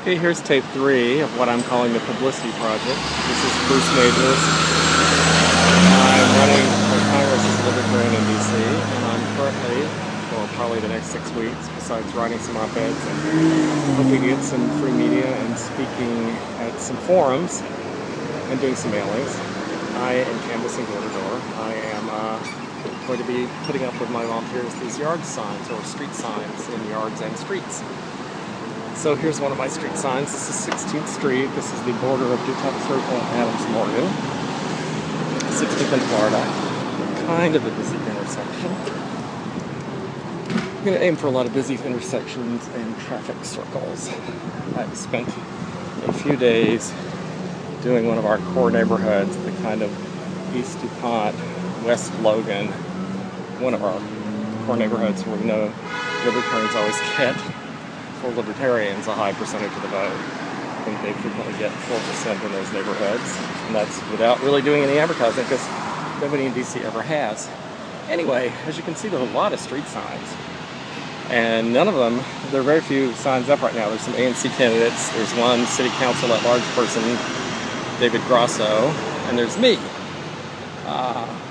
Okay, here's tape 3 of what I'm calling the Publicity Project. This is Bruce Majors. I'm running for Congress as a Libertarian in D.C., and I'm currently, for probably the next 6 weeks, besides writing some op-eds and hoping to get some free media and speaking at some forums and doing some mailings, I am canvassing door to door. I am going to be putting up with my volunteers these yard signs, or street signs, in yards and streets. So here's one of my street signs. This is 16th Street. This is the border of Dutop Circle and Adams Morgan. 16th and Florida. Kind of a busy intersection. I'm going to aim for a lot of busy intersections and traffic circles. I've spent a few days doing one of our core neighborhoods, the kind of East DuPont, West Logan, one of our core neighborhoods where we know Libertarians always get, for Libertarians, a high percentage of the vote. I think they frequently get 4% in those neighborhoods, and that's without really doing any advertising, because nobody in DC ever has. Anyway, as you can see, there's a lot of street signs, and none of them, there are very few signs up right now. There's some ANC candidates, there's one city council at-large person, David Grosso, and there's me.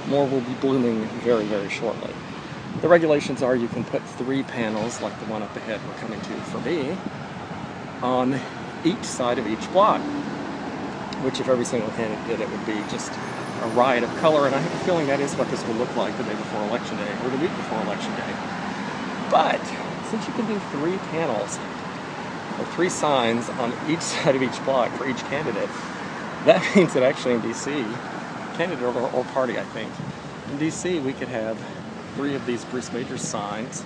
More will be blooming very, very shortly. The regulations are you can put 3 panels, like the one up ahead we're coming to for me, on each side of each block, which if every single candidate did, it would be just a riot of color, and I have a feeling that is what this will look like the day before Election Day, or the week before Election Day. But since you can do 3 panels, or 3 signs on each side of each block for each candidate, that means that actually in DC, candidate or party, I think, in DC we could have 3 of these Bruce Majors signs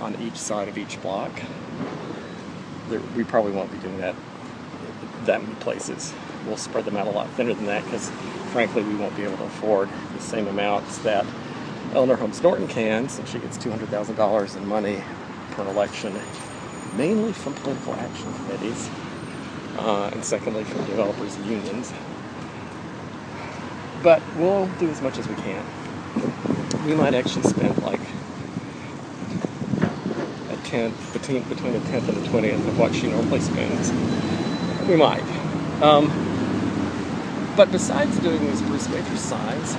on each side of each block. We probably won't be doing that many places. We'll spread them out a lot thinner than that, because frankly we won't be able to afford the same amounts that Eleanor Holmes Norton can, since she gets $200,000 in money per election, mainly from political action committees, and secondly from developers unions. But we'll do as much as we can. We might actually spend like a tenth, between a tenth and a 20th of what she normally spends. We might. But besides doing these Bruce Majors signs,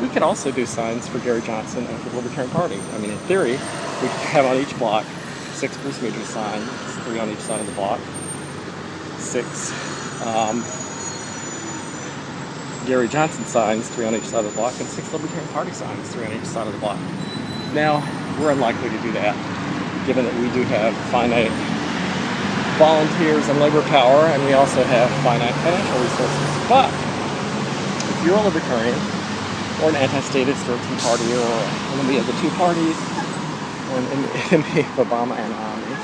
we could also do signs for Gary Johnson and for the Libertarian Party. I mean, in theory, we could have on each block 6 Bruce Majors signs, 3 on each side of the block, 6 Gary Johnson signs, 3 on each side of the block, and 6 Libertarian Party signs, 3 on each side of the block. Now, we're unlikely to do that, given that we do have finite volunteers and labor power, and we also have finite financial resources. But if you're a Libertarian, or an anti-statist, or a Tea Party, or an enemy of the 2 parties, or an enemy of Obama and Omni,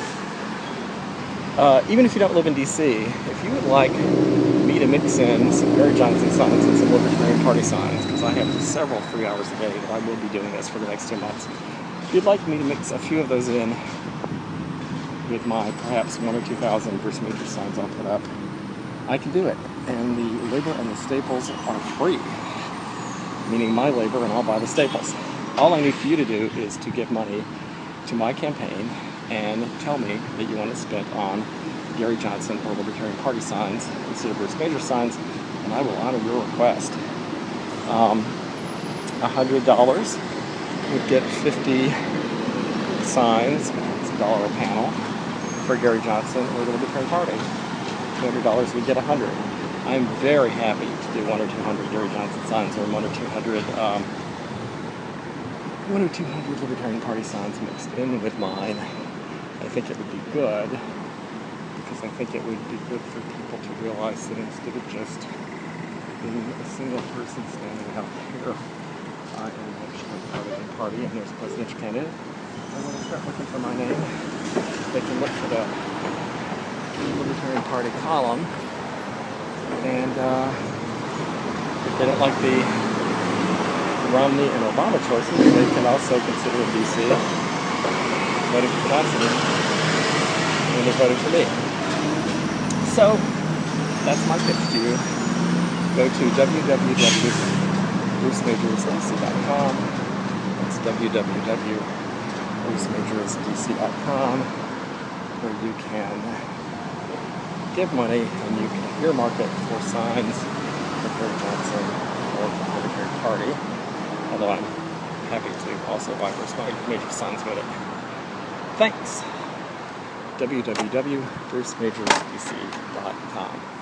even if you don't live in DC, if you would like me to mix in some Gary Johnson signs and some Libertarian Party signs, because I have several 3 hours a day that I will be doing this for the next 2 months. If you'd like me to mix a few of those in with my perhaps 1,000 or 2,000 Bruce Majors signs I'll put up, I can do it. And the labor and the staples are free, meaning my labor, and I'll buy the staples. All I need for you to do is to give money to my campaign and tell me that you want it spent on Gary Johnson or Libertarian Party signs instead of Bruce Majors signs, and I will honor your request. $100 would get 50 signs, it's $1 a panel, for Gary Johnson or the Libertarian Party. $200 would get 100. I'm very happy to do 1 or 200 Gary Johnson signs, or 1 or 200 Libertarian Party signs mixed in with mine. I think it would be good, because I think it would be good for people to realize that instead of just being a single person standing out here, I am actually part of the party, and there's a presidential candidate. And when they start looking for my name, they can look for the Libertarian Party column, and if they don't like the Romney and Obama choices, they can also consider in DC voting for Johnson when they're voting for me. So, that's my pitch to you. Go to www.brucemajorsdc.com. That's www.brucemajorsdc.com. where you can give money and you can earmark it for signs for Gary Johnson or the Libertarian Party. Although I'm happy to also buy for some major signs with it. Thanks. www.brucemajorsbc.com